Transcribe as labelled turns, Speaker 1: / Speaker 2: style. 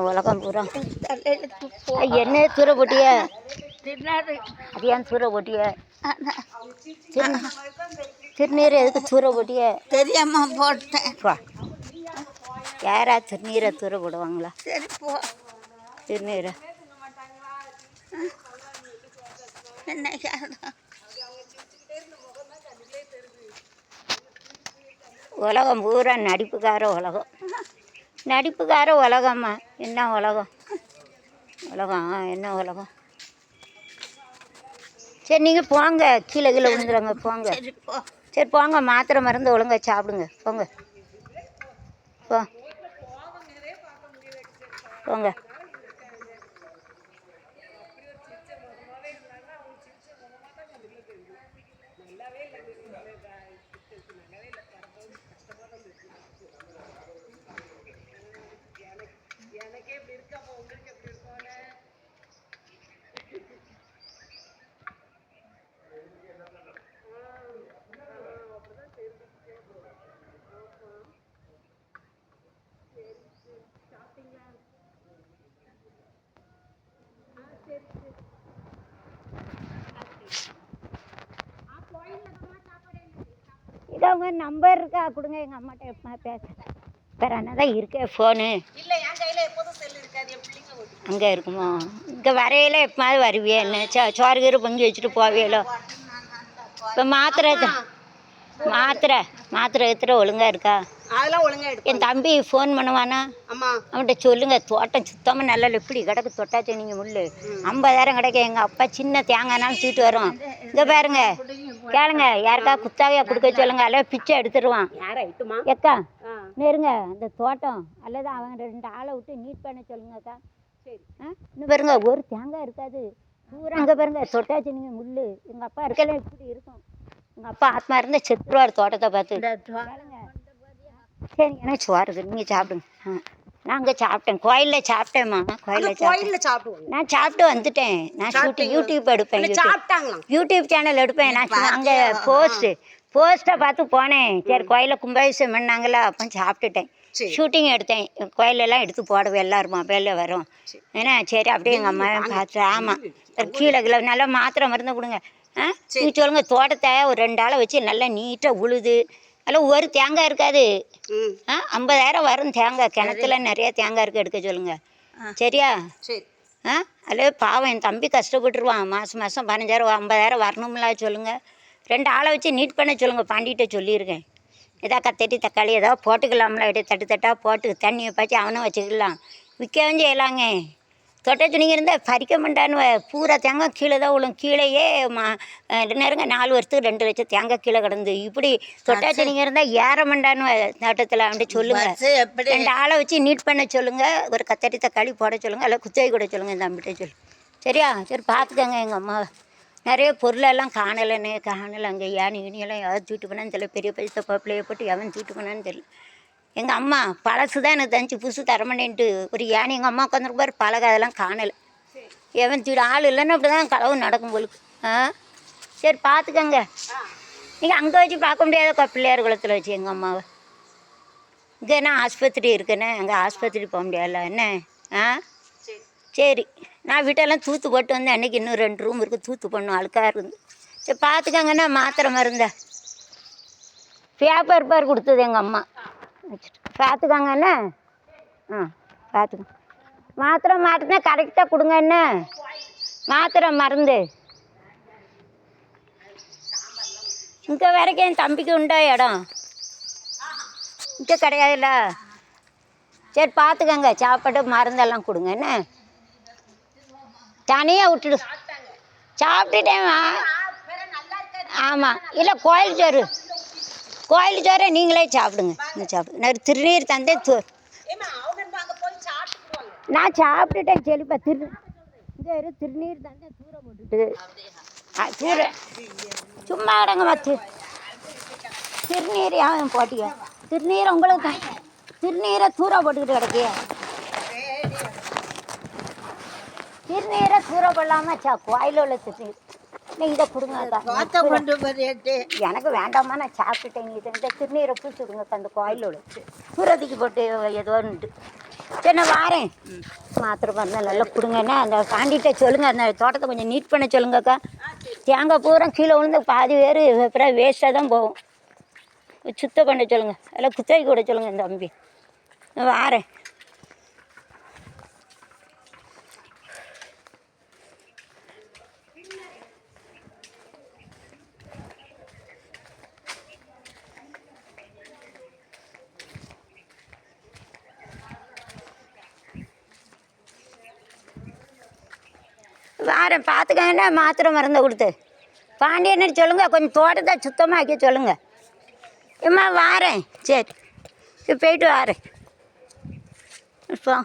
Speaker 1: உலகம் பூரா என்ன தூர போட்டிய? அது ஏன் தூர போட்டிய? திருநீர் எதுக்கு தூர போட்டிய?
Speaker 2: தெரியாம போட்டேன்.
Speaker 1: யாரா திருநீரை தூர போடுவாங்களா?
Speaker 2: சரி போ.
Speaker 1: திருநீரை
Speaker 2: என்ன
Speaker 1: உலகம் பூரா நடிப்புக்கார உலகம். நடிப்புக்கார உலகம்மா. என்ன உலகம்? உலகம் என்ன உலகம்? சரி நீங்கள் போங்க, கீழே கீழே விழுந்துடுங்க, போங்க. சரி போங்க, மாத்திரை மருந்து ஒழுங்கா சாப்பிடுங்க, போங்க போங்க. இது அவங்க நம்பர் இருக்கா கொடுங்க, எங்கள் அம்மாட்ட பேச. வேறு என்னதான் இருக்கே ஃபோனு?
Speaker 2: இல்லை, என் கையில் எப்போதும் செல் இருக்காது, என் பிள்ளைங்க ஓட்டு.
Speaker 1: அங்கே இருக்குமோ? இங்கே வரையில எப்போது வருவியே? என்ன சோறு கீரை பொங்கி வச்சுட்டு போவியலோ? இப்போ மாத்திரை எடுத்துகிற ஒழுங்காக இருக்கா?
Speaker 2: அதெல்லாம் ஒழுங்காக எடுக்கும்.
Speaker 1: என் தம்பி ஃபோன் பண்ணுவானா?
Speaker 2: ஆமாம்,
Speaker 1: அவன்கிட்ட சொல்லுங்கள், தோட்டம் சுத்தமாக நல்லா எப்படி கிடக்கு, தொட்டாச்சு நீங்கள் முள் 50,000 கிடைக்க. எங்கள் அப்பா சின்ன தேங்காய்னாலும் தூக்கிட்டு வரும். இங்கே பாருங்க, கேளுங்க, யாருக்கா குத்தாவையா கொடுக்க சொல்லுங்க, அல்ல பிச்சை எடுத்துருவான். எக்கா நெருங்க அந்த தோட்டம், அல்லது அவங்க 2 ஆளை விட்டு நீட் பண்ண சொல்லுங்கக்கா. சரி. இன்னும் பாருங்க, ஒரு தேங்காய் இருக்காது பூரா. அங்கே பாருங்க, தொட்டாச்சு நீங்கள் முள். எங்கள் அப்பா இருக்கலாம் இப்படி இருக்கும். எங்கள் அப்பா ஆத்மா இருந்தால் செத்துருவார் தோட்டத்தை பார்த்து. சரி, எனக்கு சோறுது, நீங்கள் சாப்பிடுங்க. நான் அங்கே சாப்பிட்டேன், கோயிலில் சாப்பிட்டேம்மா. கோயிலில் சாப்பிடுவேன். நான் சாப்பிட்டு வந்துட்டேன். நான் யூடியூப் எடுப்பேன், யூடியூப் சேனல் எடுப்பேன். நான் அங்கே போஸ்ட்டை பார்த்து போனேன். சரி, கோயிலில் கும்பாபிஷேகம் பண்ணாங்களா, அப்போ சாப்பிட்டுட்டேன். ஷூட்டிங் எடுத்தேன், கோயிலெல்லாம் எடுத்து போடுவேன், எல்லோரும் மொபைலில் வரும். ஏன்னா சரி அப்படியே எங்கள் அம்மா பார்த்து. ஆமாம், கீழே கீழே நல்லா மாத்திரை மருந்து கொடுங்க. நீ சொல்லுங்க, தோட்டத்தை ஒரு 2 ஆளை வச்சு நல்லா நீட்டாக உழுது. அதில் ஒரு தேங்காய் இருக்காது. 50,000 வரும் தேங்காய். கிணத்துல நிறைய தேங்காய் இருக்குது, எடுக்க சொல்லுங்க. சரியா? அதில் பாவம் என் தம்பி கஷ்டப்பட்டுருவான். மாதம் 15,000 50,000 வரணும்ல சொல்லுங்கள். 2 ஆளை வச்சு நீட் பண்ண சொல்லுங்கள். பாண்டிகிட்ட சொல்லியிருக்கேன். ஏதாவது கத்தட்டி தக்காளி ஏதாவது போட்டுக்கலாம்ல, அப்படியே தட்டாக போட்டு தண்ணியை பாய்ச்சி அவனும் வச்சுக்கலாம். விற்கவும் செய்யலாங்க. தொட்டை துணிங்க இருந்தால் பறிக்க மாட்டான்னு பூரா தேங்காய் கீழே தான் விழும். கீழேயே நேரங்க 4 வருஷத்துக்கு 2 லட்சம் தேங்காய் கீழே கிடந்து. இப்படி தொட்டை துணிங்க இருந்தால் ஏற மாட்டான்னு தோட்டத்தில் வந்துட்டு சொல்லுங்கள். 2 ஆளை வச்சு நீட் பண்ண சொல்லுங்கள். ஒரு கத்தட்டி தக்காளி போட சொல்லுங்கள், இல்லை குத்தகை கூட சொல்லுங்கள். இந்த தம்பிகிட்ட சொல்லு. சரியா? சரி பார்த்துக்கங்க. எங்கள் அம்மா நிறைய பொருளெல்லாம் காணலை அங்கே இனியெல்லாம் யாரும் தூக்கிட்டு போனான்னு தெரியல. பெரிய பெரிய பப்பிளையை போட்டு எவன் தூக்கிட்டு போனான்னு தெரியல. எங்கள் அம்மா பழசு தான் எனக்கு தந்துச்சு, புதுசு தரமாட்டேன்ட்டு ஒரு யானை எங்கள் அம்மா உட்காந்துருப்பார். பழக அதெல்லாம் காணலை. எவன் தூக்கிட்டு ஆள் இல்லைன்னு அப்படி தான் களவு நடக்கும் போலுக்கு. சரி பார்த்துக்கங்க. நீங்கள் அங்கே வச்சு பார்க்க முடியாத பிள்ளையார் குளத்தில் வச்சு எங்கள் அம்மாவை. இங்கே என்ன ஆஸ்பத்திரி இருக்குண்ணே, அங்கே ஆஸ்பத்திரி போக முடியாதுல்ல என்ன? சரி, நான் வீட்டெல்லாம் தூத்து போட்டு வந்தேன். அன்றைக்கி இன்னும் 2 ரூம் இருக்குது, தூத்து பண்ணும், அழுக்காக இருந்து. சரி பார்த்துக்கங்கண்ணா. மாத்திரை மருந்த பேப்பர் கொடுத்தது எங்கள் அம்மா வச்சுட்டு பார்த்துக்காங்கண்ணே. பார்த்துக்கோங்க. மாத்திரை மாட்டினா கரெக்டாக கொடுங்க. என்ன மாத்திரை மருந்து இங்கே வரைக்கும் என் தம்பிக்கு உண்டா இடம்? இங்கே கிடையாதுல்ல. சரி பார்த்துக்கங்க. சாப்பாடு மருந்தெல்லாம் கொடுங்க. என்ன தனியாக விட்டுடு. சாப்பிட்டுட்டேன். ஆமாம், இல்லை கோயில் சோறு நீங்களே சாப்பிடுங்க. சாப்பிடுங்க. நான் திருநீர் தந்தேன். நான் சாப்பிட்டுட்டேன். சரிப்பா, இங்கே திருநீர் தந்தேன். தூர போட்டுட்டு சும்மா இடங்க மத்து. திருநீர் யாரும் போட்டிய? திருநீரை உங்களுக்கு தான். திருநீரை தூர போட்டுக்கிட்டு கிடக்கிய. திருநீரை தூர போடலாமா? கோயிலில் உள்ள திருநீர் இதை கொடுங்கக்கா.
Speaker 2: பார்த்த கொண்டு போறியாட்டு
Speaker 1: எனக்கு வேண்டாமா, நான் சாப்பிட்டுட்டேன். இந்த திருநீரை பூச்சி விடுங்கக்கா அந்த கோயிலோட சூரதிக்கு போட்டு ஏதோன்ட்டு. சரி நான் வாரேன். மாத்திரை மருந்து நல்லா கொடுங்கன்னா அந்த பாண்டிகிட்ட சொல்லுங்கள், அந்த தோட்டத்தை கொஞ்சம் நீட் பண்ண சொல்லுங்கக்கா. தேங்காய் பூரா கீழே விழுந்து பாதி பேர் அப்புறம் வேஸ்ட்டாக தான் போகும். சுத்தம் பண்ண சொல்லுங்கள், எல்லாம் குத்தகை கூட சொல்லுங்கள் இந்த தம்பி. நான் வாரேன். வாரேன் பார்த்துக்கங்கன்னா மாத்திரை மருந்தை கொடுத்து பாண்டியன்னு சொல்லுங்கள், கொஞ்சம் தோட்டத்தை சுத்தமாக ஆக்க சொல்லுங்கள். ஏம்மா வாரேன். சரி போயிட்டு வாரேன். இப்போ